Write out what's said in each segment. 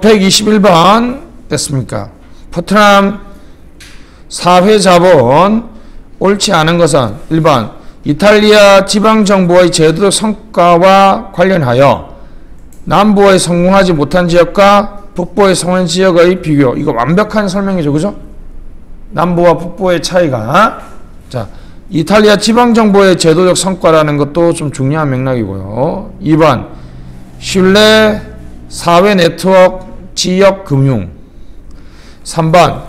121번 됐습니까? 포트남 사회자본 옳지 않은 것은 1번 이탈리아 지방정부의 제도적 성과와 관련하여 남부의 성공하지 못한 지역과 북부의 성공한 지역의 비교. 이거 완벽한 설명이죠. 그죠? 남부와 북부의 차이가. 자, 이탈리아 지방정부의 제도적 성과라는 것도 좀 중요한 맥락이고요. 2번 신뢰 사회 네트워크 지역 금융. 3번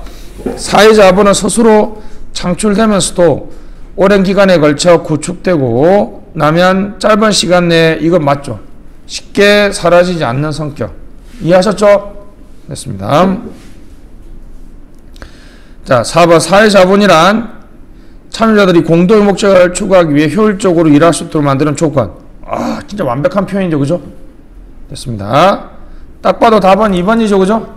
사회자본은 스스로 창출되면서도 오랜 기간에 걸쳐 구축되고 나면 짧은 시간 내에 이건 맞죠? 쉽게 사라지지 않는 성격. 이해하셨죠? 됐습니다. 자, 4번 사회자본이란 참여자들이 공동의 목적을 추구하기 위해 효율적으로 일할 수 있도록 만드는 조건. 아, 진짜 완벽한 표현이죠. 그죠? 됐습니다. 딱 봐도 답은 2번이죠. 그죠?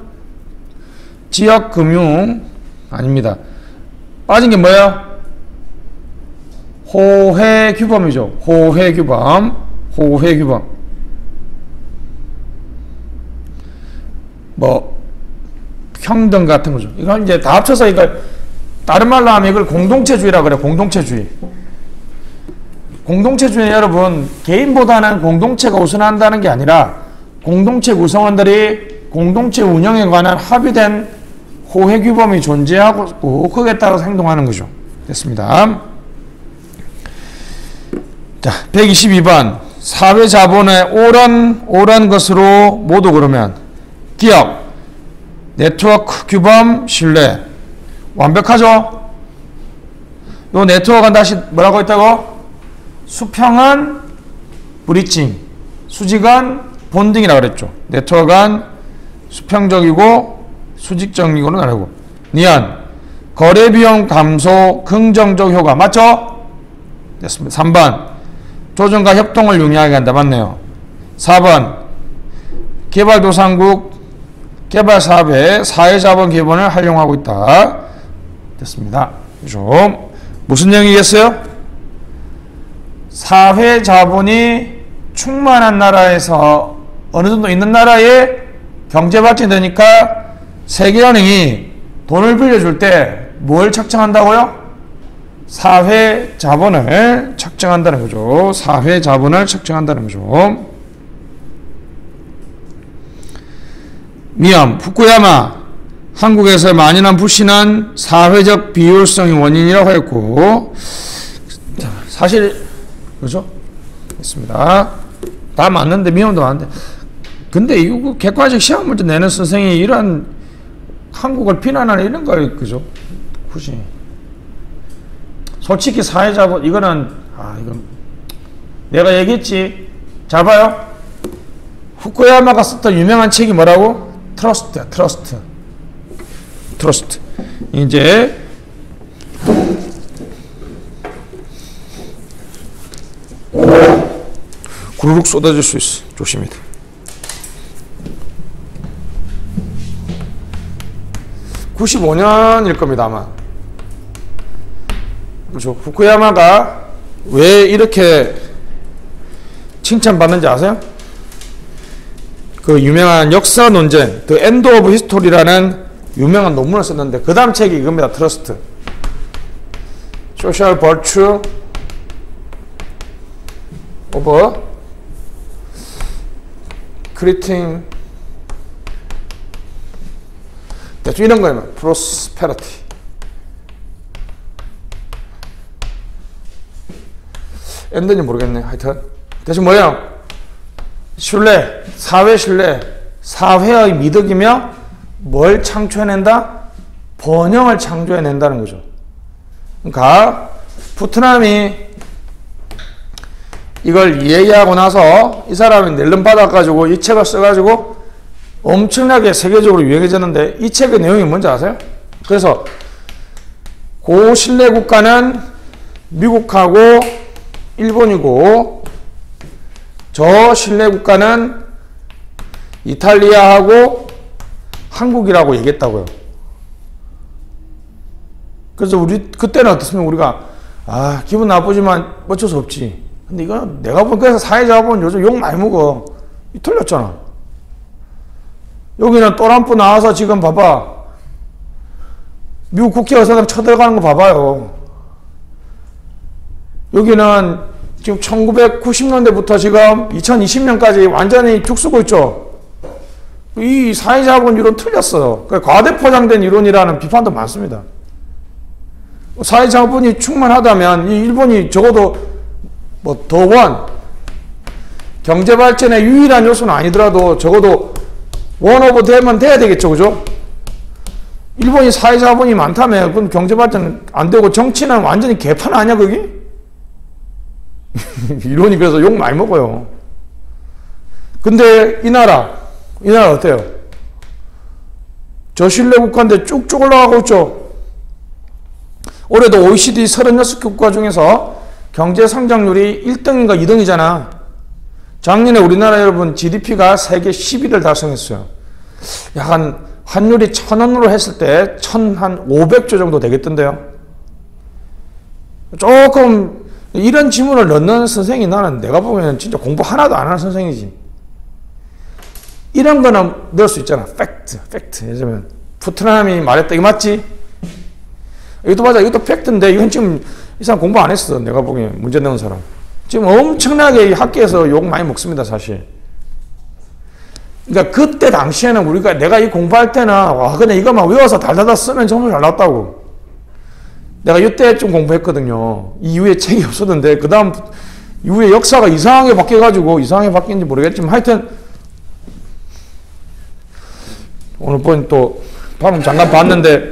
지역금융 아닙니다. 빠진 게 뭐예요? 호혜규범이죠. 호혜규범. 호혜규범. 뭐 평등 같은 거죠. 이건 이제 다 합쳐서 이걸 다른 말로 하면 이걸 공동체주의라 그래. 공동체주의. 공동체주의는 여러분 개인보다는 공동체가 우선한다는 게 아니라 공동체 구성원들이 공동체 운영에 관한 합의된 호혜규범이 존재하고 거기에 따라서 행동하는 거죠. 됐습니다. 자, 122번 사회자본의 옳은 것으로 모두 그러면 기업, 네트워크 규범, 신뢰. 완벽하죠? 요 네트워크는 다시 뭐라고 했다고? 수평은 브리칭, 수직은 본딩이라고 그랬죠. 네트워크는 수평적이고 수직적이고는 아니고. 니은 거래비용 감소 긍정적 효과. 맞죠? 됐습니다. 3번 조정과 협동을 용이하게 한다. 맞네요. 4번 개발도상국 개발사업에 사회자본 기본을 활용하고 있다. 됐습니다. 그죠? 무슨 내용이겠어요? 사회자본이 충만한 나라에서 어느 정도 있는 나라에 경제 발전되니까 세계은행이 돈을 빌려줄 때 뭘 책정한다고요? 사회자본을 책정한다는 거죠. 사회자본을 책정한다는 거죠. 미암, 후쿠야마, 한국에서 만연한 불신은 사회적 비효율성이 원인이라고 했고, 사실, 그죠? 있습니다. 다 맞는데, 미암도 맞는데. 근데 이거 객관식 시험 문제 내는 선생이 이런 한국을 비난하는 이런 걸, 그죠? 굳이. 솔직히 사회자본, 이거는, 이건, 내가 얘기했지. 잘 봐요. 후쿠야마가 썼던 유명한 책이 뭐라고? 트러스트야, 트러스트. 트러스트. 이제 구르륵 쏟아질 수 있어. 조심해야 돼. (95년일) 겁니다, 아마. 그렇죠. 후쿠야마가 왜 이렇게 칭찬받는지 아세요? 그 유명한 역사 논쟁, The End of History라는 유명한 논문을 썼는데 그 다음 책이 이겁니다. 트러스트. Social Virtue of Creating 대충 이런 거예요. Prosperity. 엔드는 모르겠네. 하여튼 대신 뭐예요? 신뢰, 사회 신뢰, 사회의 미덕이며 뭘 창조해낸다? 번영을 창조해낸다는 거죠. 그러니까 푸트남이 이걸 이야기하고 나서 이 사람이 낼름 받아가지고 이 책을 써가지고 엄청나게 세계적으로 유행해졌는데 이 책의 내용이 뭔지 아세요? 그래서 고신뢰 국가는 미국하고 일본이고 저신뢰 국가는 이탈리아하고 한국이라고 얘기했다고요. 그래서 우리 그때는 어떻습니까? 우리가 기분 나쁘지만 어쩔 수 없지. 근데 이거는 내가 보니까 사회자본 요즘 욕 많이 먹어. 이 틀렸잖아. 여기는 트럼프 나와서 지금 봐봐. 미국 국회의사당 쳐들어가는 거 봐봐요. 여기는 지금 1990년대부터 지금 2020년까지 완전히 죽쓰고 있죠. 이 사회자본 이론 틀렸어요. 과대포장된 이론이라는 비판도 많습니다. 사회자본이 충만하다면 이 일본이 적어도 뭐 더원 경제발전의 유일한 요소는 아니더라도 적어도 원 오브 댐은 돼야 되겠죠. 그죠? 일본이 사회자본이 많다면 그건 경제발전 안 되고 정치는 완전히 개판 아니야 거기? 이론이 그래서 욕 많이 먹어요. 근데 이 나라 어때요? 저신뢰 국가인데 쭉쭉 올라가고 있죠. 올해도 OECD 36개 국가 중에서 경제 성장률이 1등인가 2등이잖아. 작년에 우리나라 여러분 GDP가 세계 10위를 달성했어요. 약 환율이 1,000원으로 했을 때 1,500조 정도 되겠던데요. 조금 이런 지문을 넣는 선생이 나는 내가 보면 진짜 공부 하나도 안 하는 선생이지. 이런 거는 넣을 수 있잖아. 팩트. 예를 들면 푸트남이 말했다. 이거 맞지? 이것도 맞아. 이것도 팩트인데 이건 지금 이 사람 공부 안 했어. 내가 보기엔 문제 내는 사람. 지금 엄청나게 학교에서 욕 많이 먹습니다. 사실. 그러니까 그때 당시에는 내가 이 공부할 때는 와 그냥 이거만 외워서 달달달 쓰면 정말 잘 나왔다고. 내가 이때 좀 공부했거든요. 이후에 책이 없었는데 그 다음 이후에 역사가 이상하게 바뀌어가지고 이상하게 바뀐지 모르겠지만 하여튼 오늘 보니 또 방금 잠깐 봤는데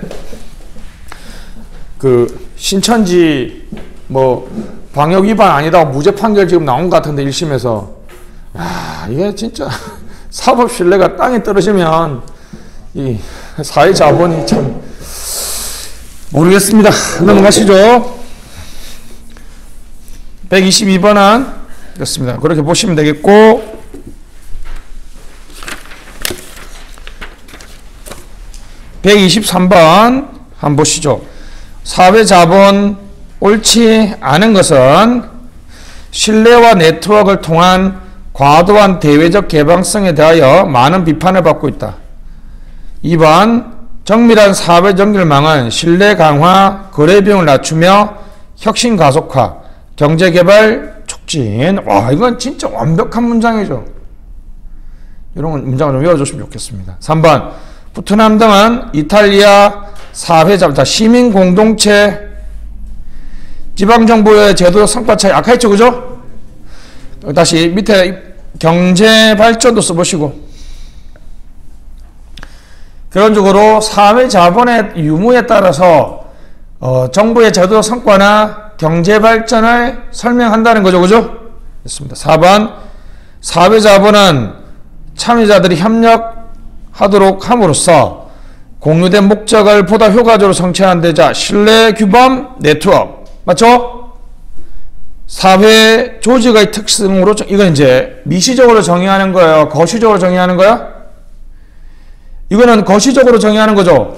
그 신천지 뭐 방역 위반 아니다고 무죄 판결 지금 나온 것 같은데 1심에서 이게 진짜 사법 신뢰가 땅에 떨어지면 이 사회 자본이 참 모르겠습니다. 넘어가시죠. 122번은 그렇습니다. 그렇게 보시면 되겠고 123번 한번 보시죠. 사회자본 옳지 않은 것은 신뢰와 네트워크를 통한 과도한 대외적 개방성에 대하여 많은 비판을 받고 있다. 2번 정밀한 사회 연결망은 신뢰 강화, 거래 비용을 낮추며 혁신 가속화, 경제 개발 촉진. 와, 이건 진짜 완벽한 문장이죠. 이런 문장을 좀 외워주시면 좋겠습니다. 3번 베트남 등은 이탈리아 사회자본, 시민 공동체 지방정부의 제도 성과 차이 아까 했죠, 그죠? 다시 밑에 경제 발전도 써보시고. 결론적으로 사회 자본의 유무에 따라서 정부의 제도 성과나 경제 발전을 설명한다는 거죠, 그죠? 됐습니다. 4번 사회 자본은 참여자들이 협력하도록 함으로써 공유된 목적을 보다 효과적으로 성취하는 데자 신뢰 규범 네트워크 맞죠? 사회 조직의 특성으로 이건 이제 미시적으로 정의하는 거예요. 거시적으로 정의하는 거야? 이거는 거시적으로 정의하는 거죠.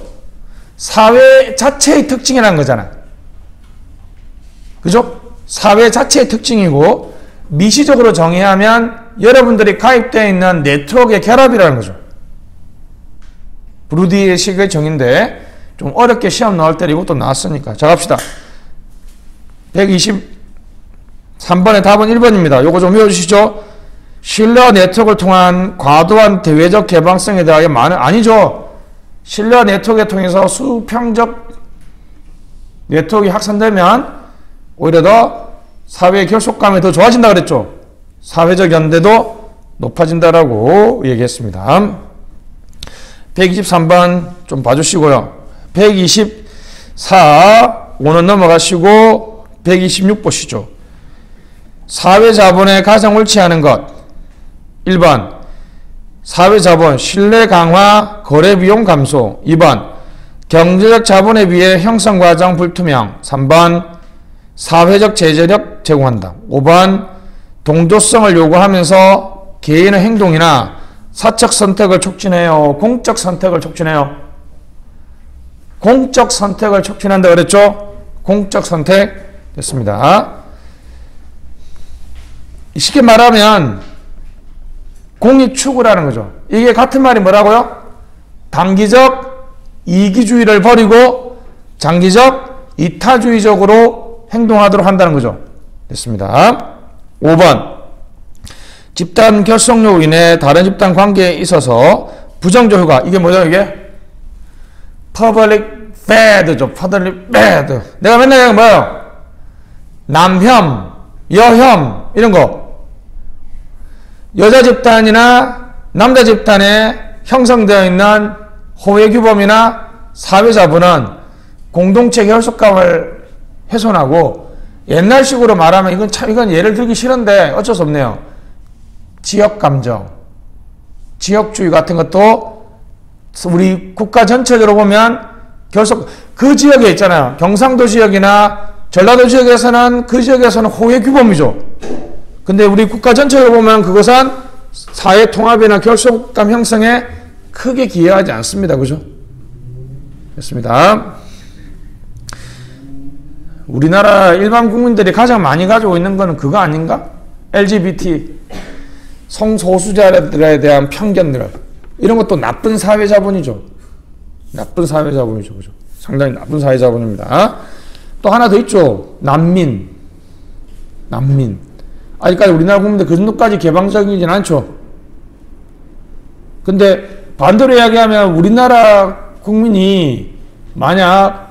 사회 자체의 특징이라는 거잖아. 그죠? 사회 자체의 특징이고 미시적으로 정의하면 여러분들이 가입되어 있는 네트워크의 결합이라는 거죠. 브루디의식의 정의인데 좀 어렵게 시험 나올 때 이것도 나왔으니까. 자 갑시다. 123번의 답은 1번입니다. 요거 좀 외워주시죠. 신뢰와 네트워크를 통한 과도한 대외적 개방성에 대하여 많은 아니죠. 신뢰와 네트워크를 통해서 수평적 네트워크가 확산되면 오히려 더 사회의 결속감이 더 좋아진다 그랬죠. 사회적 연대도 높아진다라고 얘기했습니다. 123번 좀 봐주시고요. 124 5는 넘어가시고 126 보시죠. 사회자본의 가장 옳지 않은 것 1번 사회자본 신뢰 강화 거래 비용 감소 2번 경제적 자본에 비해 형성 과정 불투명 3번 사회적 제재력 제공한다 5번 동조성을 요구하면서 개인의 행동이나 사적 선택을 촉진해요. 공적 선택을 촉진해요. 공적 선택을 촉진한다 그랬죠? 공적 선택 됐습니다. 쉽게 말하면 공익 추구라는 거죠. 이게 같은 말이 뭐라고요? 단기적 이기주의를 버리고 장기적 이타주의적으로 행동하도록 한다는 거죠. 됐습니다. 5번. 집단 결속력으로 인해 다른 집단 관계에 있어서 부정적 효과. 이게 뭐죠, 이게? public bad죠. public bad. 내가 맨날 얘기하는 뭐예요? 남혐, 여혐, 이런 거. 여자 집단이나 남자 집단에 형성되어 있는 호혜규범이나 사회자분은 공동체 결속감을 훼손하고, 옛날식으로 말하면 이건 예를 들기 싫은데 어쩔 수 없네요. 지역감정, 지역주의 같은 것도 우리 국가 전체적으로 보면 그 지역에 있잖아요. 경상도 지역이나 전라도 지역에서는 그 지역에서는 호혜규범이죠. 근데 우리 국가 전체로 보면 그것은 사회 통합이나 결속감 형성에 크게 기여하지 않습니다. 그죠? 됐습니다. 우리나라 일반 국민들이 가장 많이 가지고 있는 거는 그거 아닌가? LGBT, 성소수자들에 대한 편견들. 이런 것도 나쁜 사회자본이죠. 나쁜 사회자본이죠. 그죠? 상당히 나쁜 사회자본입니다. 또 하나 더 있죠. 난민. 아직까지 우리나라 국민들 그 정도까지 개방적이진 않죠. 근데 반대로 이야기하면 우리나라 국민이 만약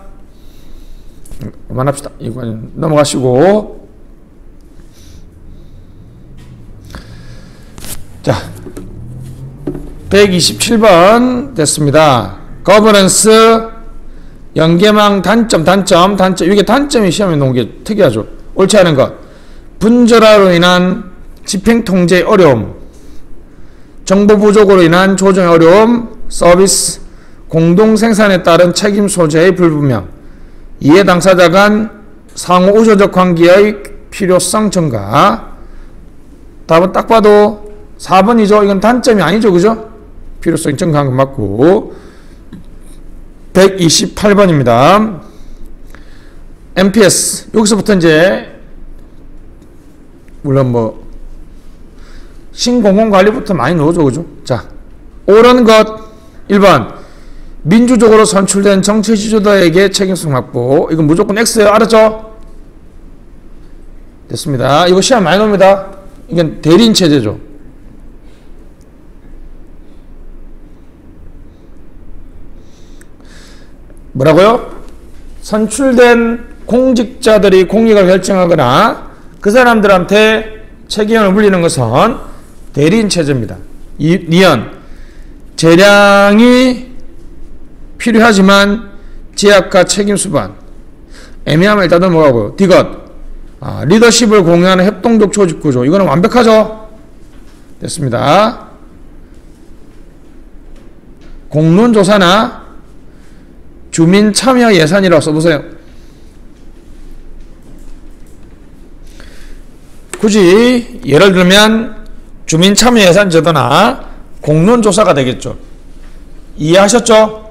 그만합시다. 이건 넘어가시고. 자, 127번 됐습니다. 거버넌스 연계망 단점. 이게 단점이 시험에 나온 게 특이하죠. 옳지 않은 것. 분절화로 인한 집행 통제의 어려움, 정보 부족으로 인한 조정의 어려움, 서비스 공동 생산에 따른 책임 소재의 불분명, 이해 당사자 간 상호 우호적 관계의 필요성 증가. 답은 딱 봐도 4번이죠. 이건 단점이 아니죠. 그죠? 필요성 증가한 거 맞고. 128번입니다. MPS. 여기서부터 이제 물론 뭐 신공공관리부터 많이 넣어줘. 그죠? 자, 옳은 것 1번. 민주적으로 선출된 정치 지도자에게 책임성 확보. 이건 무조건 X예요. 알았죠? 됐습니다. 이거 시험 많이 나옵니다. 이건 대리인 체제죠. 뭐라고요? 선출된 공직자들이 공익을 결정하거나 그 사람들한테 책임을 물리는 것은 대리인 체제입니다. 니은. 재량이 필요하지만 제약과 책임 수반. 애매함을 일단 넘어가고요. 디귿. 리더십을 공유하는 협동적 조직 구조. 이거는 완벽하죠? 됐습니다. 공론조사나 주민 참여 예산이라고 써보세요. 굳이 예를 들면 주민 참여 예산 제도나 공론조사가 되겠죠. 이해하셨죠?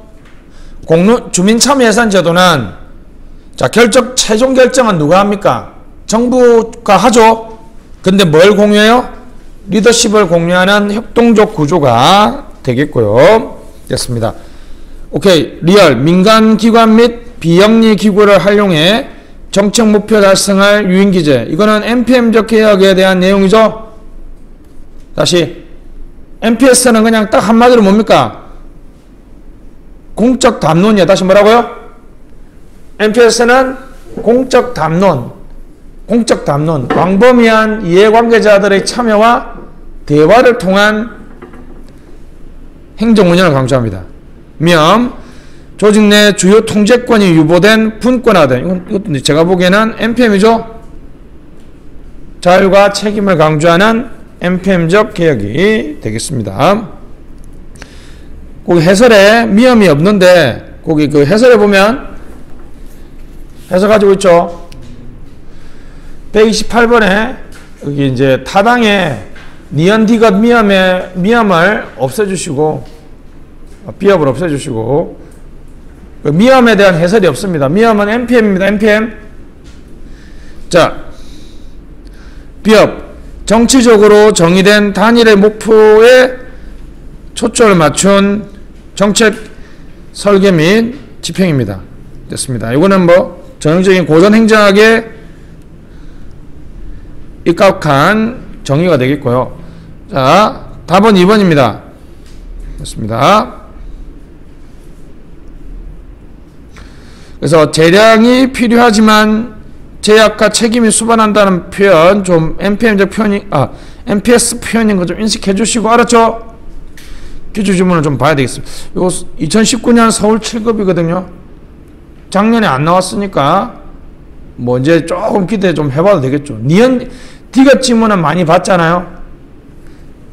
주민 참여 예산 제도는 자, 최종 결정은 누가 합니까? 정부가 하죠. 근데 뭘 공유해요? 리더십을 공유하는 협동적 구조가 되겠고요. 됐습니다. 오케이. 리얼. 민간기관 및 비영리 기구를 활용해 정책 목표 달성할 유인기제. 이거는 NPM적 개혁에 대한 내용이죠. 다시. MPS는 그냥 딱 한마디로 뭡니까? 공적 담론이야. 다시 뭐라고요? MPS는 공적 담론. 광범위한 이해관계자들의 참여와 대화를 통한 행정 운영을 강조합니다. 조직 내 주요 통제권이 유보된 분권화된. 이것도 제가 보기에는 NPM이죠. 자율과 책임을 강조하는 NPM적 개혁이 되겠습니다. 거기 해설에 미험이 없는데 거기 그 해설에 보면 해설 가지고 있죠. 128번에 여기 이제 타당의 니은 디귿 미험을 없애주시고 비협을 없애주시고 미험에 대한 해설이 없습니다. 미험은 NPM입니다. NPM. 자, 비협. 정치적으로 정의된 단일의 목표에 초점을 맞춘 정책 설계 및 집행입니다. 됐습니다. 이거는 뭐 전형적인 고전 행정학에 입각한 정의가 되겠고요. 자, 답은 2번입니다. 됐습니다. 그래서 재량이 필요하지만 제약과 책임이 수반한다는 표현 좀 NPM적 표현이 NPS 표현인 거 좀 인식해 주시고 알았죠? 기출지문을 좀 봐야 되겠습니다. 이거 2019년 서울 7급이거든요. 작년에 안 나왔으니까 뭐 이제 조금 기대 좀 해봐도 되겠죠. 디귿 지문은 많이 봤잖아요.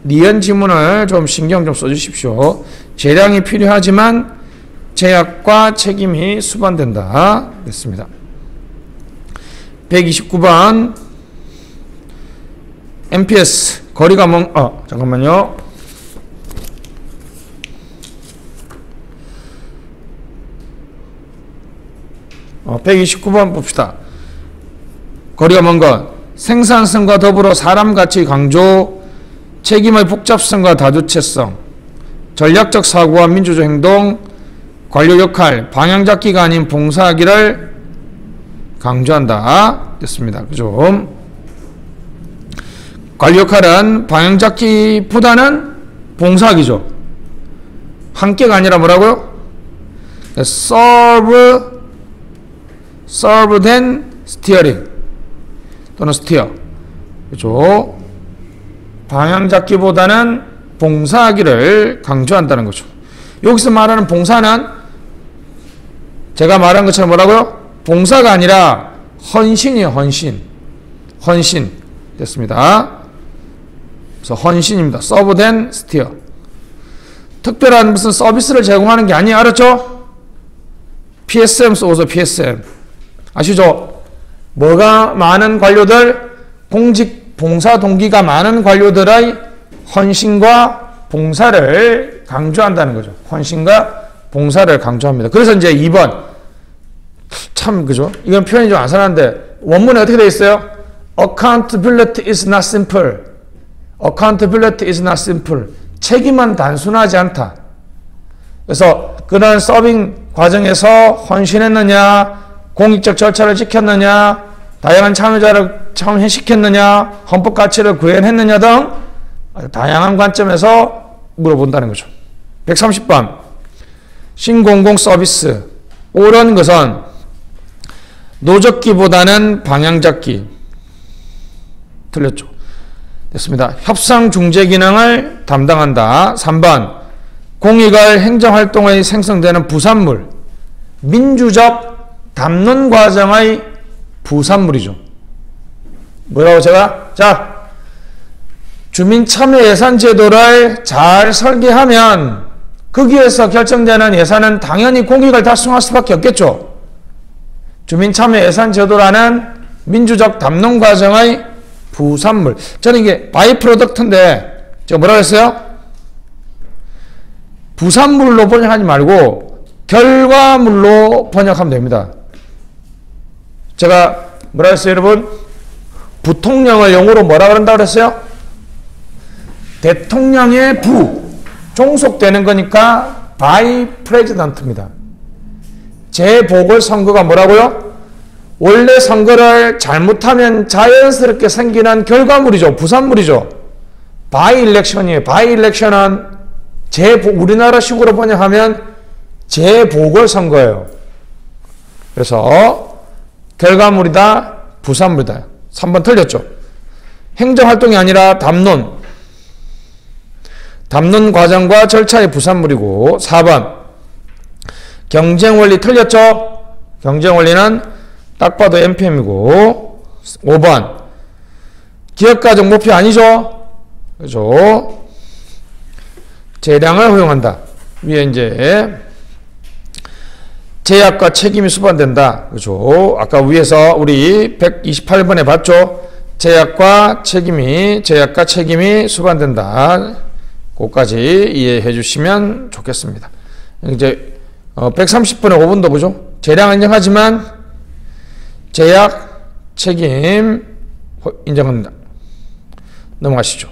니은 지문을 좀 신경 좀 써주십시오. 재량이 필요하지만 제약과 책임이 수반된다. 됐습니다. 129번 NPS 거리가 잠깐만요. 어, 129번 봅시다. 거리가 먼 것. 생산성과 더불어 사람 가치 강조, 책임의 복잡성과 다주체성, 전략적 사고와 민주적 행동, 관료 역할, 방향 잡기가 아닌 봉사하기를 강조한다. 됐습니다. 그죠? 관료 역할은 방향 잡기보다는 봉사하기죠. 함께가 아니라 뭐라고요? serve then steering 또는 steer. 그죠? 방향 잡기보다는 봉사하기를 강조한다는 거죠. 여기서 말하는 봉사는 제가 말한 것처럼 뭐라고요? 봉사가 아니라 헌신이에요. 헌신. 됐습니다. 그래서 헌신입니다. serve then steer. 특별한 무슨 서비스를 제공하는 게 아니에요. 알았죠? PSM 써서 PSM. 아시죠? 뭐가 많은 관료들, 공직 봉사 동기가 많은 관료들의 헌신과 봉사를 강조한다는 거죠. 헌신과 봉사를 강조합니다. 그래서 이제 2번. 참, 그죠? 이건 표현이 좀 아산한데, 원문에 어떻게 되어 있어요? Accountability is not simple. Accountability is not simple. 책임은 단순하지 않다. 그래서 그런 서빙 과정에서 헌신했느냐, 공익적 절차를 지켰느냐, 다양한 참여자를 참여시켰느냐, 헌법 가치를 구현했느냐 등 다양한 관점에서 물어본다는 거죠. 130번 신공공 서비스. 옳은 것은 노적기보다는 방향잡기. 틀렸죠. 됐습니다. 협상 중재 기능을 담당한다. 3번 공익을 행정활동에 생성되는 부산물. 민주적 담론 과정의 부산물이죠. 뭐라고 제가? 자, 주민참여예산제도를 잘 설계하면 거기에서 결정되는 예산은 당연히 공익을 달성할 수밖에 없겠죠. 주민참여예산제도라는 민주적 담론 과정의 부산물. 저는 이게 바이 프로덕트인데 제가 뭐라고 했어요? 부산물로 번역하지 말고 결과물로 번역하면 됩니다. 제가 뭐라 했어요, 여러분? 부통령을 영어로 뭐라 그런다고 그랬어요? 대통령의 종속되는 거니까 by president입니다. 재보궐선거가 뭐라고요? 원래 선거를 잘못하면 자연스럽게 생기는 결과물이죠. 부산물이죠. by election이에요. by election은 우리나라식으로 번역하면 재보궐선거예요. 그래서 결과물이다, 부산물이다. 3번 틀렸죠. 행정활동이 아니라 담론 과정과 절차의 부산물이고. 4번 경쟁원리 틀렸죠. 경쟁원리는 딱 봐도 NPM이고. 5번 기업가적 목표 아니죠. 그죠. 재량을 허용한다. 위에 이제 제약과 책임이 수반된다. 그죠. 아까 위에서 우리 128번에 봤죠. 제약과 책임이 수반된다. 그것까지 이해해 주시면 좋겠습니다. 이제 130번에 5번도 그죠. 재량 인정하지만 제약, 책임 인정합니다. 넘어가시죠.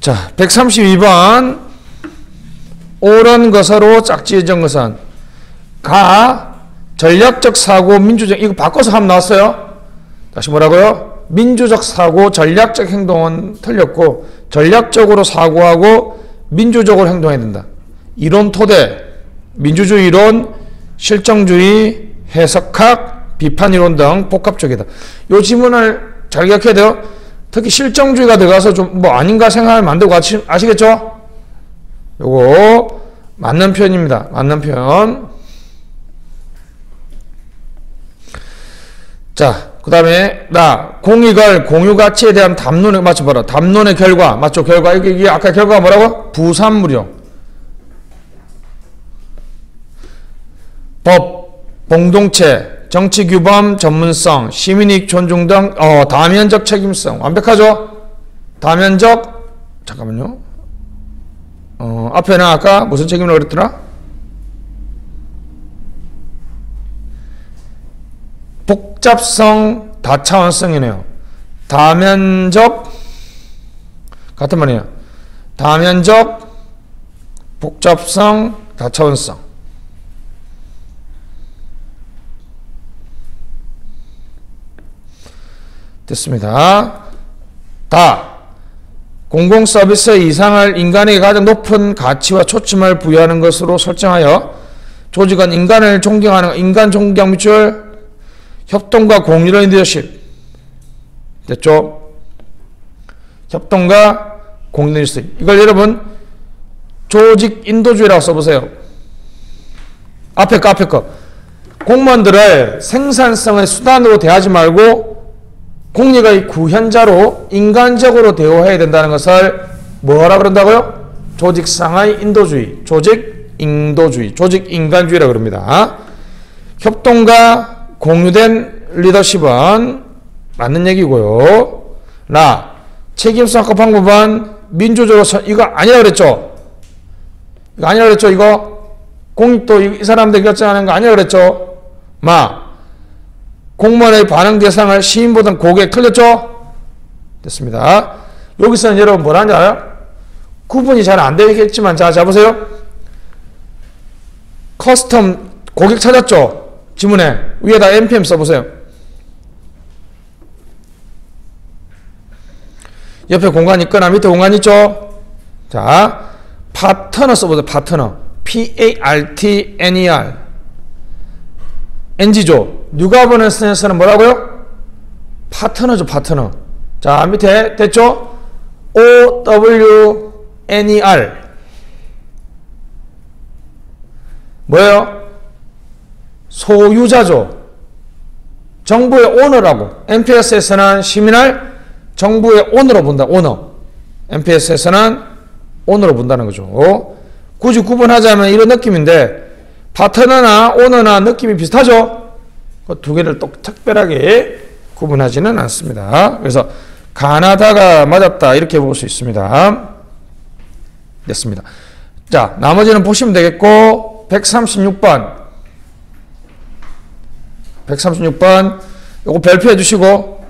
자, 132번. 옳은 것으로 짝지어진 것은 가 전략적 사고 민주적 이거 바꿔서 하면 나왔어요. 다시 뭐라고요? 민주적 사고 전략적 행동은 틀렸고 전략적으로 사고하고 민주적으로 행동해야 된다. 이론 토대, 민주주의 이론, 실정주의, 해석학, 비판이론 등 복합적이다. 이 지문을 잘 기억해야 돼요. 특히 실정주의가 들어가서 좀 뭐 아닌가 생각을 만들고 아시겠죠? 요거 맞는 표현입니다. 맞는 표현. 자, 그 다음에 공익을 공유가치에 대한 담론에 맞춰봐라. 담론의 결과 맞죠? 결과 이게 아까 결과가 뭐라고? 부산물이요. 법, 공동체, 정치규범, 전문성, 시민이익 존중 등 다면적 책임성 완벽하죠? 다면적 잠깐만요. 앞에는 아까 무슨 책임이라고 그랬더라? 복잡성, 다차원성이네요. 다면적 같은 말이에요. 다면적, 복잡성, 다차원성. 됐습니다. 공공서비스의 이상을 인간에게 가장 높은 가치와 초점을 부여하는 것으로 설정하여 조직은 인간을 존경하는 인간 존경 및 협동과 공유의 리더십. 됐죠? 협동과 공유의 리더십. 이걸 여러분 조직 인도주의라고 써보세요. 앞에 거. 공무원들을 생산성의 수단으로 대하지 말고 공익의 구현자로 인간적으로 대우해야 된다는 것을 뭐라 그런다고요? 조직상의 인도주의, 조직 인도주의, 조직 인간주의라고 그럽니다. 협동과 공유된 리더십은 맞는 얘기고요. 책임성 합과 방법은 민주적으로 이거 아니라고 그랬죠? 이거 아니라고 그랬죠? 이거 공익도 이 사람들 결정하는 거 아니라고 그랬죠? 공무원의 반응 대상을 시민보다는 고객 틀렸죠? 됐습니다. 여기서는 여러분 뭐라는지 알아요? 구분이 잘 안 되겠지만 자 보세요. 커스텀 고객 찾았죠? 지문에 위에다 npm 써보세요. 옆에 공간 있거나 밑에 공간 있죠? 자, 파트너 써보세요. 파트너. P-A-R-T-N-E-R. NG죠. 뉴가버넌스에서는 뭐라고요? 파트너죠. 파트너. 자, 밑에 됐죠? O-W-N-E-R. 뭐예요? 소유자죠. 정부의 오너라고. NPS에서는 시민을 정부의 오너로 본다. 오너. NPS에서는 오너로 본다는 거죠. 굳이 구분하자면 이런 느낌인데 파트너나 오너나 느낌이 비슷하죠? 그 두 개를 또 특별하게 구분하지는 않습니다. 그래서 가나다가 맞았다 이렇게 볼 수 있습니다. 됐습니다. 자, 나머지는 보시면 되겠고 136번 요거 별표해 주시고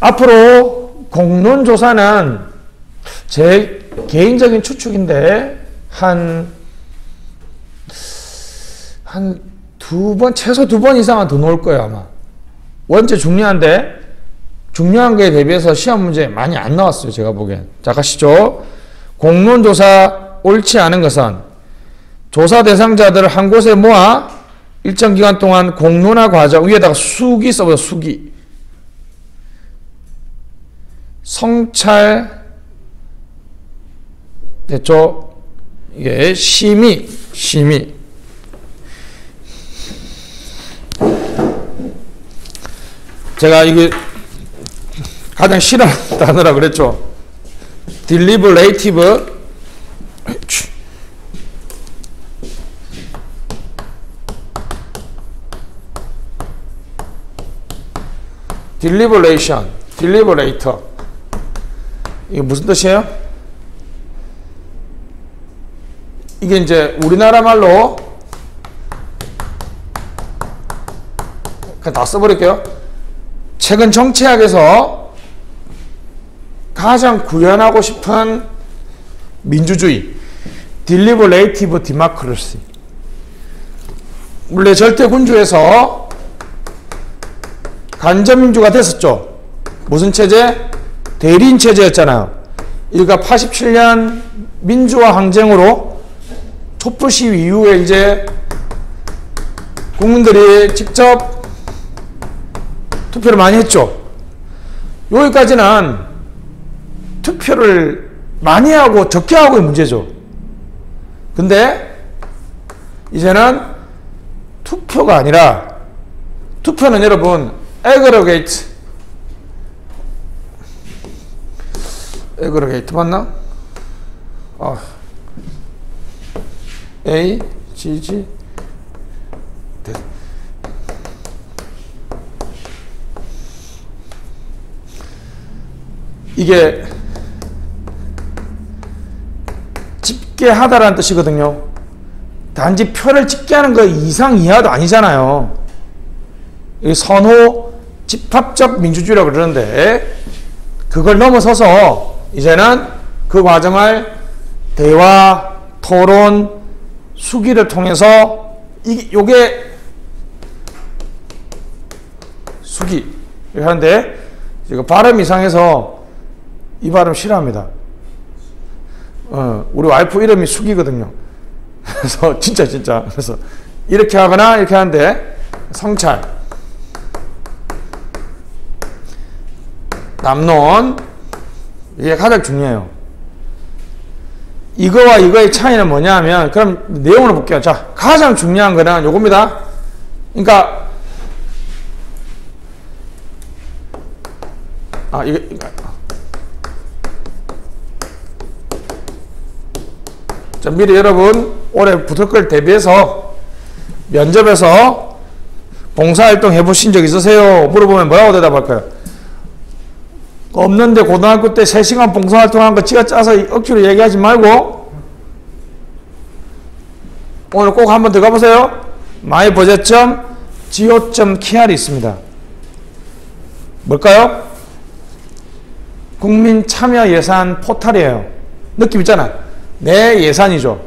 앞으로 공론조사는 제 개인적인 추측인데 한 최소 2번 이상은 더 나올 거예요, 아마. 원체 중요한데, 중요한 거에 대비해서 시험 문제 많이 안 나왔어요, 제가 보기엔. 자, 가시죠. 공론조사 옳지 않은 것은 조사 대상자들을 한 곳에 모아 일정 기간 동안 공론화 과정 위에다가 수기 써보세요, 수기. 성찰, 됐죠? 이게 심의. 제가 이게 가장 싫어하는 단어라 그랬죠. deliberative. deliberation, deliberator. 이게 무슨 뜻이에요? 이게 이제 우리나라 말로 그냥 다 써버릴게요. 최근 정치학에서 가장 구현하고 싶은 민주주의, deliberative democracy. 원래 절대군주에서 간접민주가 됐었죠. 무슨 체제? 대리인 체제였잖아요. 일가 87년 민주화 항쟁으로 촛불 시위 이후에 이제 국민들이 직접 투표를 많이 했죠. 여기까지는 투표를 많이 하고 적게 하고의 문제죠. 근데 이제는 투표가 아니라, 투표는 여러분 aggregate 맞나? A, G, G 이게 집계하다라는 뜻이거든요. 단지 표를 집계하는 거 이상 이하도 아니잖아요. 선호 집합적 민주주의라고 그러는데, 그걸 넘어서서 이제는 그 과정을 대화, 토론, 수기를 통해서 요게 수기 하는데, 제가 발음 이상해서 이 발음 싫어합니다. 우리 와이프 이름이 수기거든요. 그래서 진짜 그래서 이렇게 하거나 이렇게 하는데, 성찰, 남론, 이게 가장 중요해요. 이거와 이거의 차이는 뭐냐면, 그럼 내용을 볼게요. 자, 가장 중요한 거는 요겁니다. 그러니까 자, 미리 여러분 올해 붙을 걸 대비해서 면접에서 봉사활동 해보신 적 있으세요? 물어보면 뭐라고 대답할까요? 없는데 고등학교 때 3시간 봉사활동한 거 지가 짜서 억지로 얘기하지 말고 오늘 꼭 한번 들어가 보세요. myBudget.go.kr이 있습니다. 뭘까요? 국민 참여 예산 포털이에요. 느낌 있잖아. 내 예산이죠.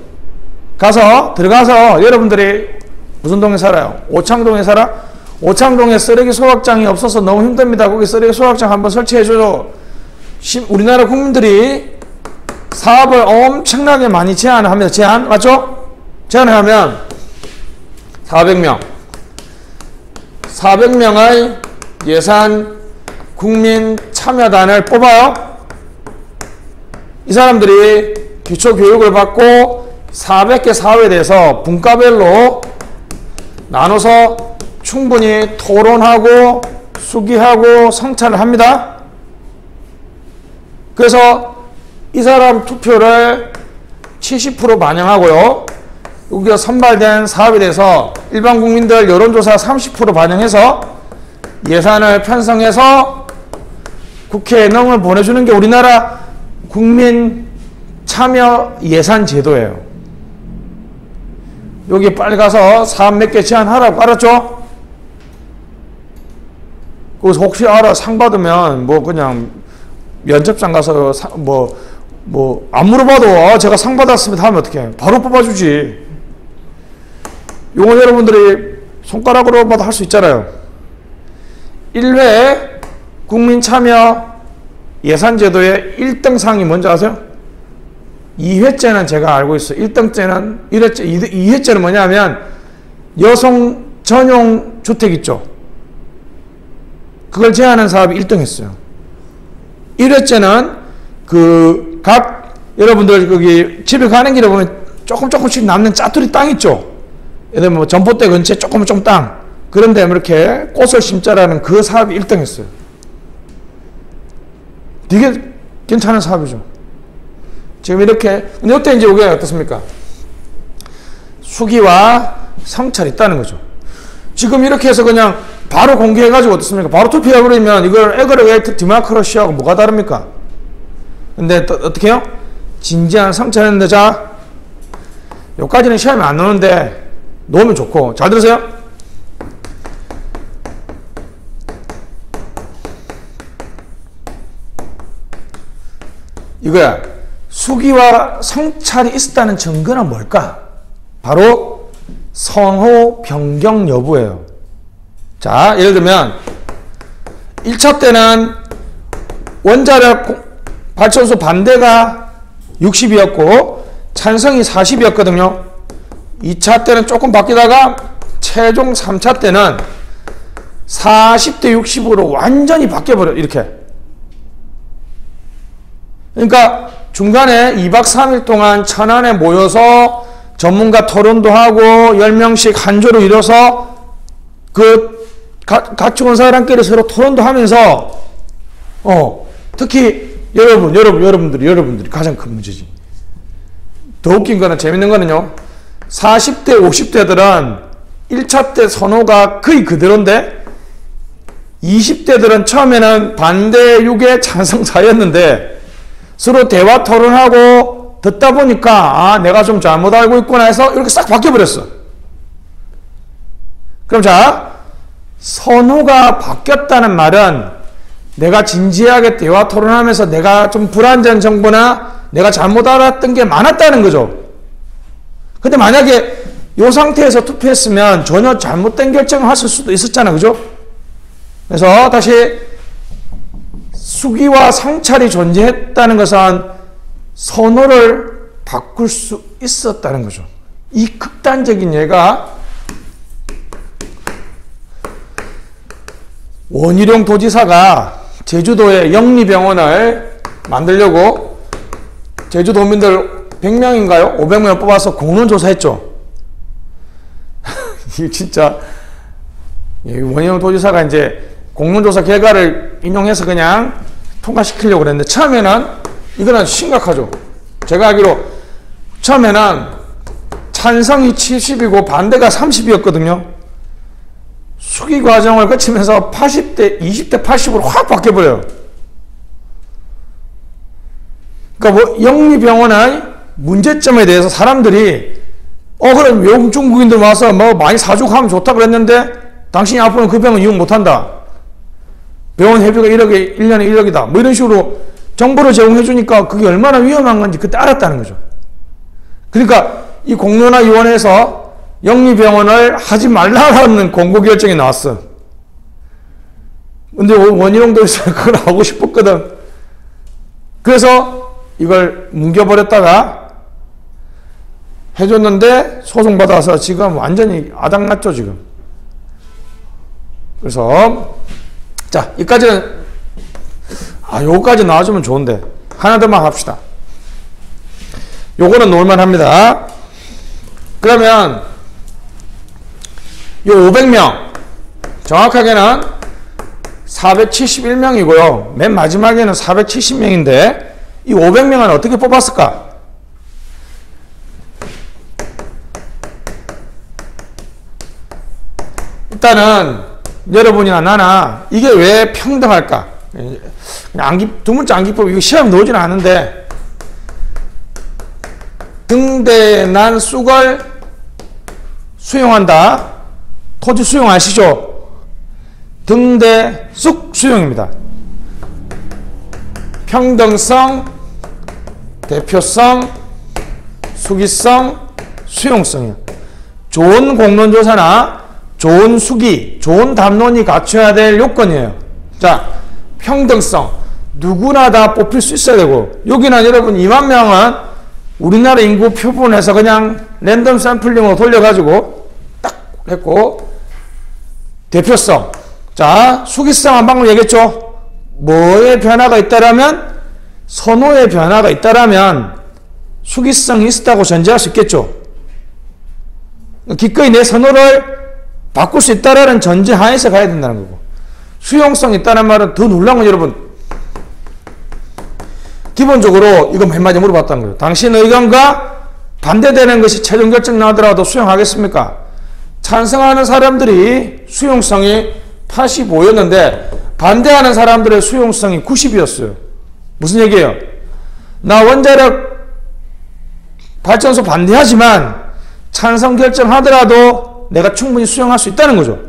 들어가서 여러분들이 무슨 동에 살아요? 오창동에 살아? 오창동에 쓰레기 소각장이 없어서 너무 힘듭니다. 거기 쓰레기 소각장 한번 설치해줘요. 우리나라 국민들이 사업을 엄청나게 많이 제안합니다. 제안, 맞죠? 제안을 하면 400명의 예산 국민 참여단을 뽑아요. 이 사람들이 기초 교육을 받고 400개 사업에 대해서 분과별로 나눠서 충분히 토론하고 수기하고 성찰을 합니다. 그래서 이 사람 투표를 70% 반영하고요. 여기가 선발된 사업에 대해서 일반 국민들 여론조사 30% 반영해서 예산을 편성해서 국회에 넘을 보내주는 게 우리나라 국민 참여 예산 제도예요. 여기 빨리 가서 사업 몇 개 제안하라고, 알았죠? 그래서 혹시 상 받으면 그냥 면접장 가서 안 물어봐도 제가 상 받았습니다 하면 어떡해? 바로 뽑아주지. 요건 여러분들이 손가락으로 봐도 할 수 있잖아요. 1회 국민 참여 예산제도의 1등상이 뭔지 아세요? 2회째는 제가 알고 있어요. 1등째는 2회째는 뭐냐면 여성 전용 주택 있죠. 그걸 제안한 사업이 1등 했어요. 1회째는 각 여러분들 거기 집에 가는 길에 보면 조금씩 남는 짜투리 땅 있죠. 예를 들면 전봇대 근처에 조금 땅, 그런데 이렇게 꽃을 심자라는 그 사업이 1등 했어요. 되게 괜찮은 사업이죠. 지금 이렇게, 근데 이때 이제 이게 어떻습니까? 수기와 성찰이 있다는 거죠. 지금 이렇게 해서 그냥 바로 공개해가지고 어떻습니까? 바로 투표해버리면 이걸 에그레게이트 디모크라시하고 뭐가 다릅니까? 근데 어떻게 해요? 진지한 성찰했는데, 자, 여기까지는 시험에 안 나오는데 놓으면 좋고, 잘 들으세요? 이거야. 수기와 성찰이 있었다는 증거는 뭘까? 바로 선호 변경 여부예요. 자, 예를 들면 1차 때는 원자력 발전소 반대가 60이었고 찬성이 40이었거든요. 2차 때는 조금 바뀌다가 최종 3차 때는 40대 60으로 완전히 바뀌어버려. 이렇게. 그러니까 중간에 2박 3일 동안 천안에 모여서 전문가 토론도 하고 10명씩 한 조로 이뤄서 같이 온 사람끼리 서로 토론도 하면서 특히 여러분들이 가장 큰 문제지. 더 웃긴 거는, 재밌는 거는요, 40대 50대들은 1차 때 선호가 거의 그대로인데 20대들은 처음에는 반대 6에 찬성 4였는데 서로 대화 토론하고 듣다 보니까 내가 좀 잘못 알고 있구나 해서 이렇게 싹 바뀌어버렸어. 그럼 자, 선호가 바뀌었다는 말은 내가 진지하게 대화 토론하면서 내가 좀 불완전 정보나 내가 잘못 알았던 게 많았다는 거죠. 근데 만약에 이 상태에서 투표했으면 전혀 잘못된 결정을 했을 수도 있었잖아. 그죠? 그래서 다시 수기와 성찰이 존재했다는 것은 선호를 바꿀 수 있었다는 거죠. 이 극단적인 예가 원희룡 도지사가 제주도에 영리병원을 만들려고 제주도민들 100명인가요? 500명을 뽑아서 공론조사했죠. 이게 진짜 원희룡 도지사가 이제 공론조사 결과를 인용해서 그냥 통과시키려고 그랬는데 처음에는 이거는 심각하죠. 제가 알기로 처음에는 찬성이 70이고 반대가 30이었거든요. 수기 과정을 거치면서 80대, 20대 80으로 확 바뀌어버려요. 그러니까 뭐 영리병원의 문제점에 대해서 사람들이 그럼 외국 중국인들 와서 뭐 많이 사주고 하면 좋다 그랬는데 당신이 앞으로는 그 병원 이용 못한다. 병원 회비가 1억에 1년에 1억이다. 뭐 이런 식으로 정보를 제공해 주니까 그게 얼마나 위험한 건지 그때 알았다는 거죠. 그러니까 이 공론화위원회에서 영리병원을 하지 말라는 공고결정이 나왔어. 근데 원희룡 도지사가 그걸 하고 싶었거든. 그래서 이걸 뭉겨버렸다가 해줬는데 소송받아서 지금 완전히 아닥났죠 지금. 그래서 자, 여기까지는 요거까지 나와주면 좋은데 하나 더만 합시다. 요거는 놀만합니다. 그러면 요 500명 정확하게는 471명이고요. 맨 마지막에는 470명인데 이 500명은 어떻게 뽑았을까? 일단은 여러분이나 나나 이게 왜 평등할까? 그냥 두 문자 암기법 이거 시험 나오지는 않은데 등대난 쑥을 수용한다. 토지 수용 아시죠? 등대 쑥 수용입니다. 평등성, 대표성, 수기성, 수용성이요. 좋은 공론조사나 좋은 수기, 좋은 담론이 갖춰야 될 요건이에요. 자, 평등성. 누구나 다 뽑힐 수 있어야 되고, 여기는 여러분 2만 명은 우리나라 인구 표본에서 그냥 랜덤 샘플링으로 돌려가지고 딱 했고, 대표성. 자, 수기성 한 방금 얘기했죠? 뭐의 변화가 있다라면, 선호의 변화가 있다라면, 수기성이 있었다고 전제할 수 있겠죠? 기꺼이 내 선호를 바꿀 수 있다라는 전제 하에서 가야 된다는 거고. 수용성이 있다는 말은 더 놀라운 건 여러분, 기본적으로 이거 맨 마지막에 물어봤다는 거예요. 당신 의견과 반대되는 것이 최종 결정 나더라도 수용하겠습니까? 찬성하는 사람들이 수용성이 85였는데 반대하는 사람들의 수용성이 90이었어요. 무슨 얘기예요? 나 원자력 발전소 반대하지만 찬성 결정하더라도 내가 충분히 수용할 수 있다는 거죠.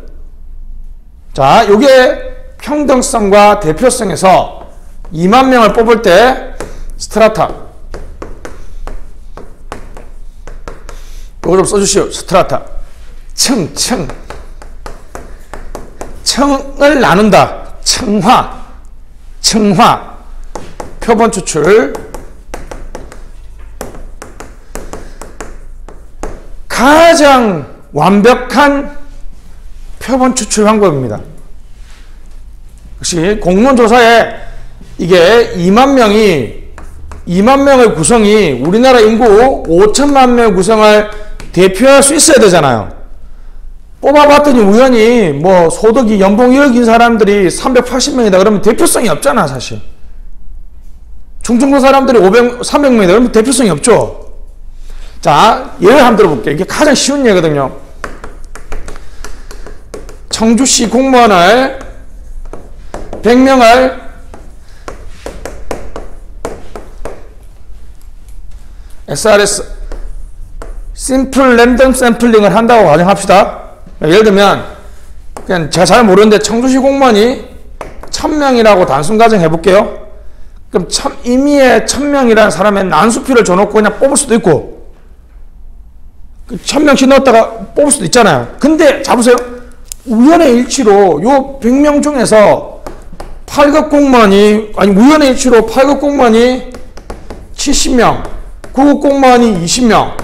자, 이게 평등성과 대표성에서 2만 명을 뽑을 때 스트라타. 이거 좀 써주시오. 스트라타. 층. 층을 나눈다. 층화. 표본 추출. 가장 완벽한 표본 추출 방법입니다. 역시 공무원조사에 이게 2만 명의 구성이 우리나라 인구 5천만 명의 구성을 대표할 수 있어야 되잖아요. 뽑아봤더니 우연히 뭐 소득이 연봉 1억인 사람들이 380명이다 그러면 대표성이 없잖아, 사실. 충청도 사람들이 300명이다 그러면 대표성이 없죠. 자, 예를 한번 들어볼게요. 이게 가장 쉬운 예거든요. 청주시 공무원을 100명을 SRS 심플 랜덤 샘플링을 한다고 가정합시다. 예를 들면 그냥 제가 잘 모르는데 청주시 공무원이 1000명이라고 단순 가정 해볼게요. 그럼 임의에 1000명이라는 사람의 난수표를 줘놓고 그냥 뽑을 수도 있고 1000명씩 넣었다가 뽑을 수도 있잖아요. 근데 잡으세요. 우연의 일치로 요 100명 중에서 8급 공무원이 우연의 일치로 8급 공무원이 70명, 9급 공무원이 20명,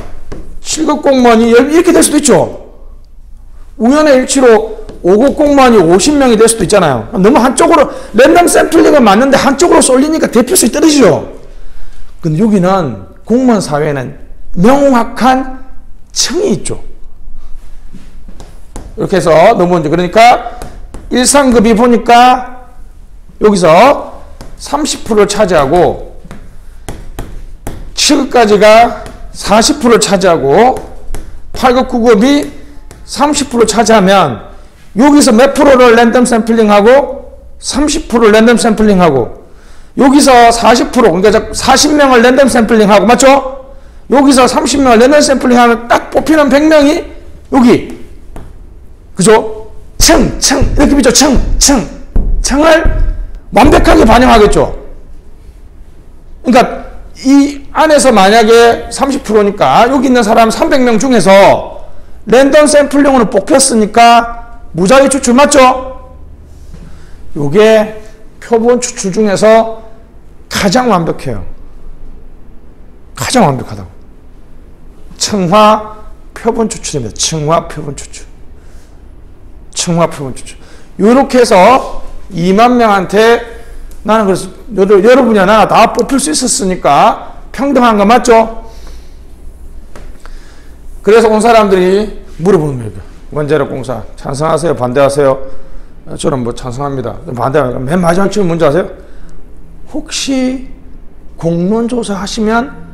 7급 공무원이 이렇게 될 수도 있죠. 우연의 일치로 5급 공무원이 50명이 될 수도 있잖아요. 너무 한쪽으로 랜덤 샘플링은 맞는데 한쪽으로 쏠리니까 대표성이 떨어지죠. 근데 여기는 공무원 사회에는 명확한 층이 있죠. 이렇게 해서 넘어오죠. 그러니까 1상급이 보니까 여기서 30%를 차지하고 7급까지가 40%를 차지하고 8급, 9급이 30% 차지하면 여기서 몇 프로를 랜덤 샘플링하고 30%를 랜덤 샘플링하고 여기서 40% 그러니까 40명을 랜덤 샘플링하고 맞죠? 여기서 30명을 랜덤 샘플링하면 딱 뽑히는 100명이 여기 그죠? 층 이렇게 비죠. 층을 완벽하게 반영하겠죠. 그러니까 이 안에서 만약에 30%니까 여기 있는 사람 300명 중에서 랜덤 샘플링으로 뽑혔으니까 무작위 추출 맞죠? 요게 표본 추출 중에서 가장 완벽해요. 가장 완벽하다고. 층화 표본 추출입니다. 층화 표본 추출. 요렇게 해서 2만 명한테 나는 그래서 여러분이나 나 다 뽑힐 수 있었으니까 평등한 거 맞죠? 그래서 온 사람들이 물어보는 거예요. 원자력 공사 찬성하세요? 반대하세요? 저는 뭐 찬성합니다. 반대합니다. 맨 마지막 질문 뭔지 아세요? 혹시 공론 조사 하시면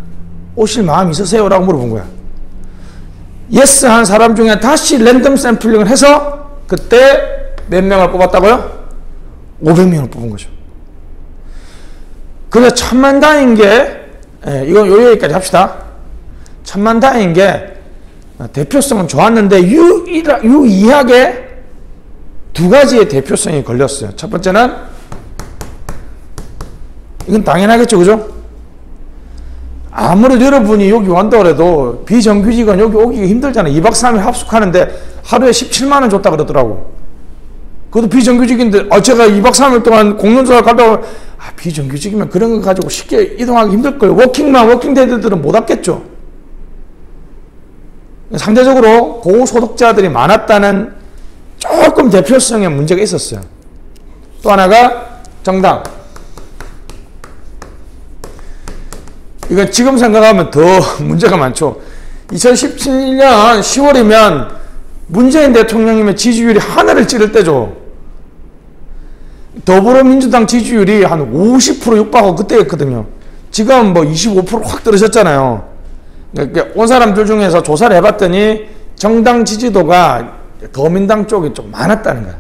오실 마음 있으세요? 라고 물어본 거야. 예스 한 사람 중에 다시 랜덤 샘플링을 해서 그때 몇 명을 뽑았다고요? 500명을 뽑은 거죠. 그래서 천만다행인 게 이건 요 얘기까지 합시다. 천만다행인 게 대표성은 좋았는데 유의하게 두 가지의 대표성이 걸렸어요. 첫 번째는 이건 당연하겠죠, 그죠? 아무래도 여러분이 여기 온다고 해도 비정규직은 여기 오기가 힘들잖아요. 2박 3일 합숙하는데 하루에 17만 원 줬다 그러더라고. 그것도 비정규직인데 제가 2박 3일 동안 공론조사 갔다고 비정규직이면 그런 거 가지고 쉽게 이동하기 힘들 거예요. 워킹데드들은 못 왔겠죠. 상대적으로 고소득자들이 많았다는 조금 대표성에 문제가 있었어요. 또 하나가 정당. 이건 지금 생각하면 더 문제가 많죠. 2017년 10월이면 문재인 대통령님의 지지율이 하늘을 찌를 때죠. 더불어민주당 지지율이 한 50% 육박하고 그때였거든요. 지금 뭐 25% 확 떨어졌잖아요. 그러니까 온 사람들 중에서 조사를 해봤더니 정당 지지도가 더민당 쪽이 좀 많았다는 거야.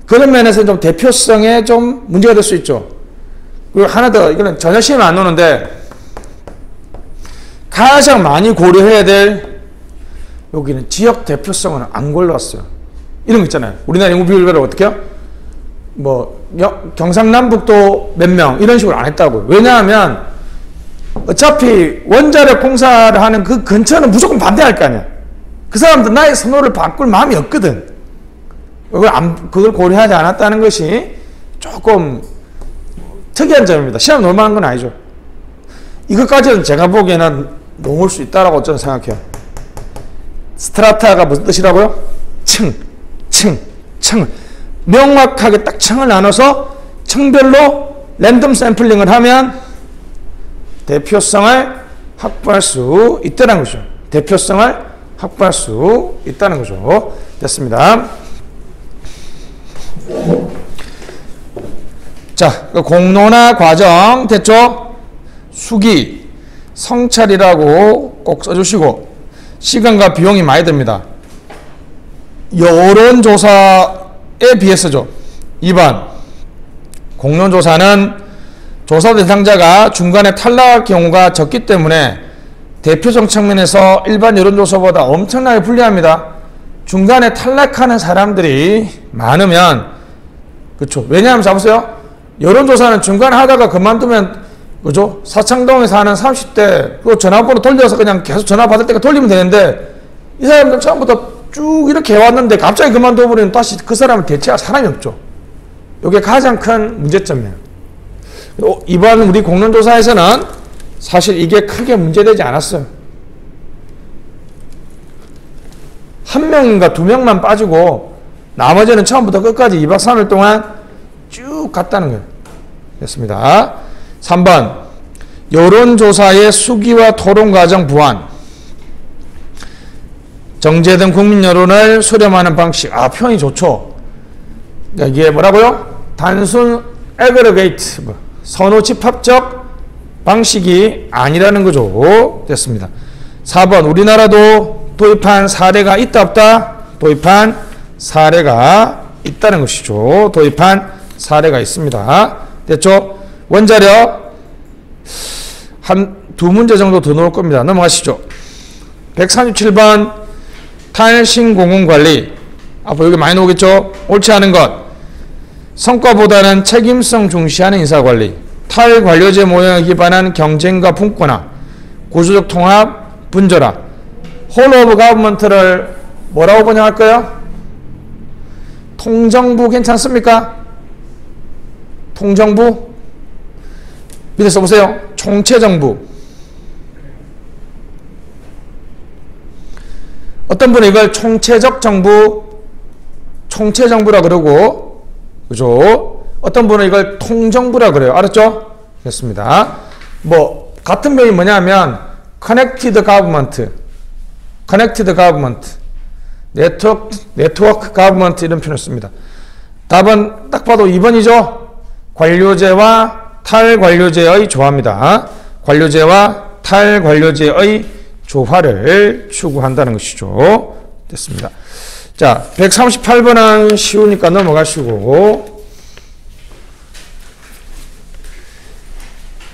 그런 면에서 좀 대표성에 좀 문제가 될 수 있죠. 그리고 하나 더, 이거는 전혀 시험에 안 오는데 가장 많이 고려해야 될 여기는 지역 대표성은 안 골랐어요. 이런 거 있잖아요. 우리나라 인구 비율별로 어떻게 해요? 뭐 경상남북도 몇 명 이런 식으로 안 했다고. 왜냐하면 어차피 원자력 공사를 하는 그 근처는 무조건 반대할 거 아니야. 그 사람들 나의 선호를 바꿀 마음이 없거든. 그걸 고려하지 않았다는 것이 조금 특이한 점입니다. 시험 놀만한 건 아니죠. 이것까지는 제가 보기에는 넘을 수 있다라고 저는 생각해요. 스트라타가 무슨 뜻이라고요? 층. 명확하게 딱 층을 나눠서 층별로 랜덤 샘플링을 하면 대표성을 확보할 수 있다는 거죠. 대표성을 확보할 수 있다는 거죠. 됐습니다. 자, 공론화 과정 됐죠? 수기, 성찰이라고 꼭 써주시고 시간과 비용이 많이 듭니다. 여론조사에 비해서죠. 2번 공론조사는 조사 대상자가 중간에 탈락할 경우가 적기 때문에 대표성 측면에서 일반 여론조사보다 엄청나게 불리합니다. 중간에 탈락하는 사람들이 많으면 그렇죠. 왜냐하면 잡으세요. 여론조사는 중간에 하다가 그만두면 그죠? 사창동에 사는 30대 그 전화번호 돌려서 그냥 계속 전화 받을 때가 돌리면 되는데 이 사람들 처음부터 쭉 이렇게 해왔는데 갑자기 그만둬버리면 다시 그 사람을 대체할 사람이 없죠. 이게 가장 큰 문제점이에요. 이번 우리 공론조사에서는 사실 이게 크게 문제되지 않았어요. 한 명인가 두 명만 빠지고 나머지는 처음부터 끝까지 2박 3일 동안 쭉 갔다는 거예요. 됐습니다. 3번 여론조사의 수기와 토론과정 보완 정제된 국민 여론을 수렴하는 방식. 표현이 좋죠. 이게 뭐라고요? 단순 애그리게이트 선호 집합적 방식이 아니라는 거죠. 됐습니다. 4번 우리나라도 도입한 사례가 있다 없다? 도입한 사례가 있다는 것이죠. 도입한 사례가 있습니다. 됐죠? 원자력 한 두 문제 정도 더 넣을 겁니다. 넘어가시죠. 137번 탈신공헌관리. 앞으로 여기 많이 나오겠죠? 옳지 않은 것. 성과보다는 책임성 중시하는 인사관리. 탈관료제 모형에 기반한 경쟁과 분권화. 구조적 통합, 분절화. 홀 오브 가버먼트를 뭐라고 번역할까요? 통정부 괜찮습니까? 통정부? 밑에 써보세요. 총체정부. 어떤 분은 이걸 총체적 정부, 총체정부라 그러고, 그죠? 어떤 분은 이걸 통정부라 그래요. 알았죠? 됐습니다. 뭐, 같은 표현이 뭐냐면, connected government, network government 이런 표현을 씁니다. 답은 딱 봐도 2번이죠? 관료제와 탈관료제의 조화입니다. 관료제와 탈관료제의 조화를 추구한다는 것이죠. 됐습니다. 자, 138번은 쉬우니까 넘어가시고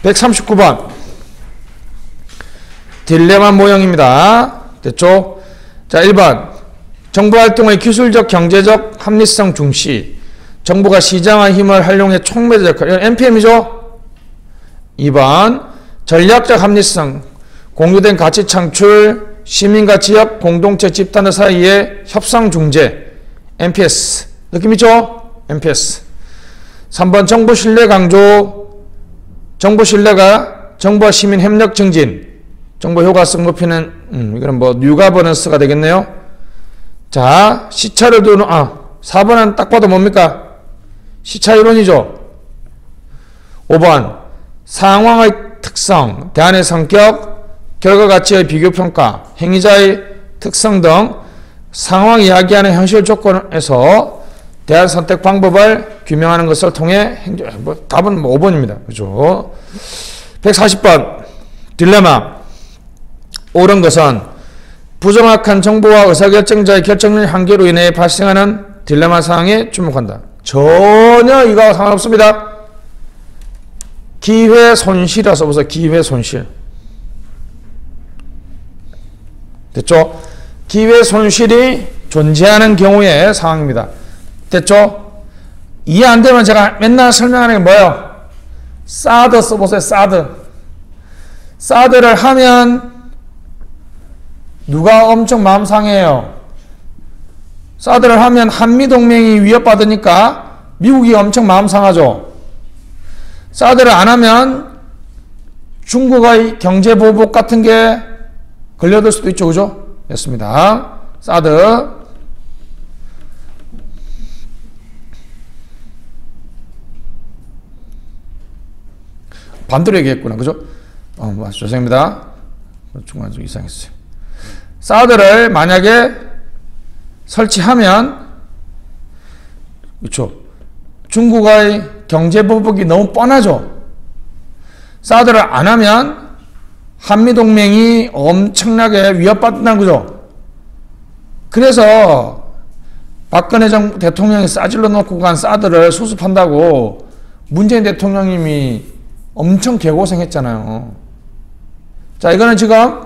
139번 딜레마 모형입니다. 됐죠? 자, 1번 정부활동의 기술적 경제적 합리성 중시. 정부가 시장화 힘을 활용해 촉매제 역할. 이건 NPM이죠? 2번 전략적 합리성. 공유된 가치 창출, 시민과 지역, 공동체, 집단들 사이의 협상 중재. NPS. 느낌 있죠? NPS. 3번 정부 신뢰 강조. 정부 신뢰가 정부와 시민 협력 증진. 정보 효과성 높이는 이거는 뭐 뉴가버넌스가 되겠네요. 자, 시차를 두는 4번은 딱 봐도 뭡니까? 시차 이론이죠. 5번 상황의 특성, 대안의 성격, 결과 가치의 비교 평가, 행위자의 특성 등 상황 이야기하는 현실 조건에서 대안 선택 방법을 규명하는 것을 통해 답은 5번입니다. 그죠? 140번 딜레마. 옳은 것은 부정확한 정보와 의사결정자의 결정력 한계로 인해 발생하는 딜레마 상황에 주목한다. 전혀 이거와 상관없습니다. 기회 손실이라 써보세요. 기회 손실. 됐죠? 기회 손실이 존재하는 경우의 상황입니다. 됐죠? 이해 안 되면 제가 맨날 설명하는 게 뭐예요? 사드 써보세요. 사드를 하면 누가 엄청 마음 상해요? 사드를 하면 한미동맹이 위협받으니까 미국이 엄청 마음 상하죠. 사드를 안 하면 중국의 경제보복 같은 게 걸려들 수도 있죠. 그죠? 됐습니다. 사드. 반대로 얘기했구나. 그죠? 죄송합니다. 중간 좀 이상했어요. 사드를 만약에 설치하면, 그렇죠, 중국의 경제보복이 너무 뻔하죠. 사드를 안 하면 한미동맹이 엄청나게 위협받는다는 거죠. 그래서 박근혜 대통령이 싸질러 놓고 간 사드를 수습한다고 문재인 대통령님이 엄청 개고생했잖아요. 자, 이거는 지금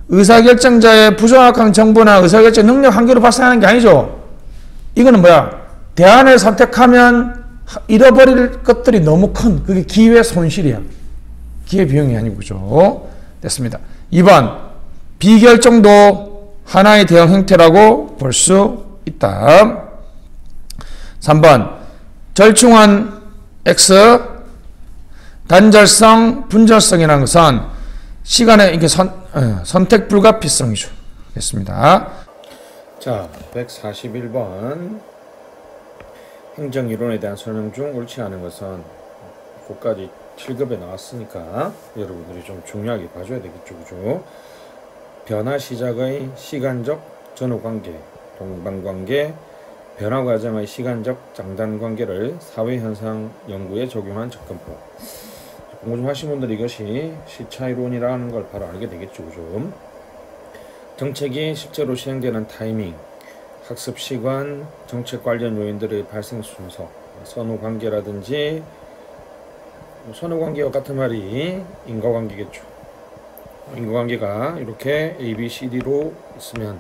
의사결정자의 부정확한 정보나 의사결정 능력 한계로 발생하는 게 아니죠. 이거는 뭐야? 대안을 선택하면 잃어버릴 것들이 너무 큰, 그게 기회 손실이야. 기회 비용이 아니고, 그죠? 됐습니다. 2번, 비결정도 하나의 대응 행태라고 볼 수 있다. 3번, 절충안 X, 단절성, 분절성이라는 것은 시간의 이게 선택 불가피성이죠. 됐습니다. 자, 141번. 행정이론에 대한 설명 중 옳지 않은 것은 그까지 7급에 나왔으니까 여러분들이 좀 중요하게 봐줘야 되겠죠. 그죠? 변화 시작의 시간적 전후관계, 동반관계, 변화 과정의 시간적 장단관계를 사회현상 연구에 적용한 접근법. 공부 좀 하신 분들이 이것이 시차이론이라는 걸 바로 알게 되겠죠. 그죠? 정책이 실제로 시행되는 타이밍, 학습 시간, 정책 관련 요인들의 발생 순서, 선후관계라든지, 선후관계와 같은 말이 인과관계겠죠. 인과관계가 이렇게 A, B, C, D로 있으면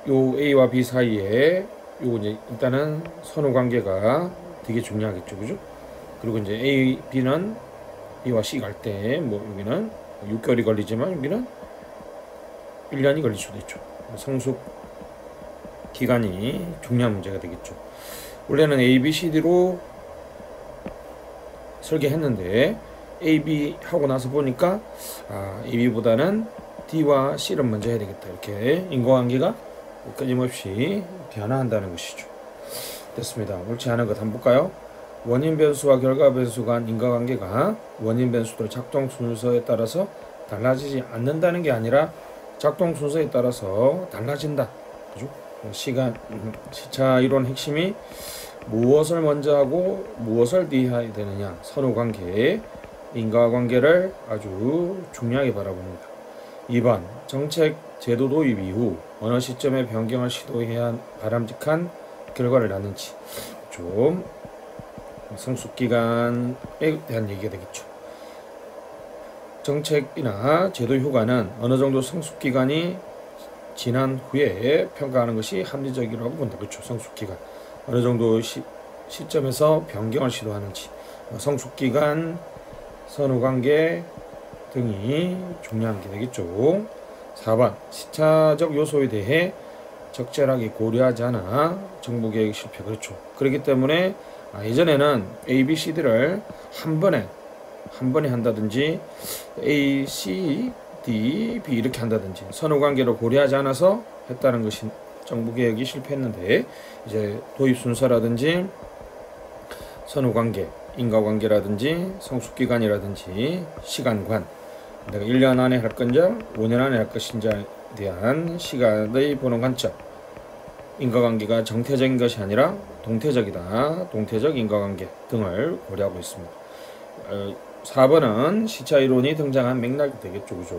요 A와 B 사이에 요 이제 일단은 선후관계가 되게 중요하겠죠. 그죠? 그리고 이제 A, B는 B와 C 갈 때 뭐 여기는 6개월이 걸리지만 여기는 1년이 걸릴 수도 있죠. 성숙 기간이 중요한 문제가 되겠죠. 원래는 A, B, C, D로 설계했는데 A, B 하고 나서 보니까 A, B보다는 D와 C를 먼저 해야 되겠다. 이렇게 인과관계가 끊임없이 변화한다는 것이죠. 됐습니다. 옳지 않은 것 한번 볼까요? 원인 변수와 결과 변수 간 인과관계가 원인 변수들 작동 순서에 따라서 달라지지 않는다는 게 아니라 작동 순서에 따라서 달라진다. 그죠? 시차 이론 핵심이 무엇을 먼저 하고 무엇을 뒤해야 되느냐. 선후관계, 인과관계를 아주 중요하게 바라봅니다. 2번, 정책 제도 도입 이후 어느 시점에 변경을 시도해야 바람직한 결과를 낳는지. 좀 성숙기간에 대한 얘기가 되겠죠. 정책이나 제도 효과는 어느 정도 성숙기간이 지난 후에 평가하는 것이 합리적이라고 본다. 그렇죠. 성숙기간. 어느 정도 시점에서 변경을 시도하는지. 성숙기간, 선후관계 등이 중요한 게 되겠죠. 4번. 시차적 요소에 대해 적절하게 고려하지 않아 정부계획 실패. 그렇죠. 그렇기 때문에 예전에는 A, B, C, D를 한 번에 한다든지 A, C, D, B 이렇게 한다든지 선후관계를 고려하지 않아서 했다는 것이 정부계획이 실패했는데, 이제 도입 순서라든지 선후관계, 인과관계라든지 성숙기간이라든지 시간관, 내가 1년 안에 할 건지 5년 안에 할 것인지에 대한 시간의 보는 관점, 인과관계가 정태적인 것이 아니라 동태적이다, 동태적 인과관계 등을 고려하고 있습니다. 4번은 시차이론이 등장한 맥락이 되겠죠. 그죠?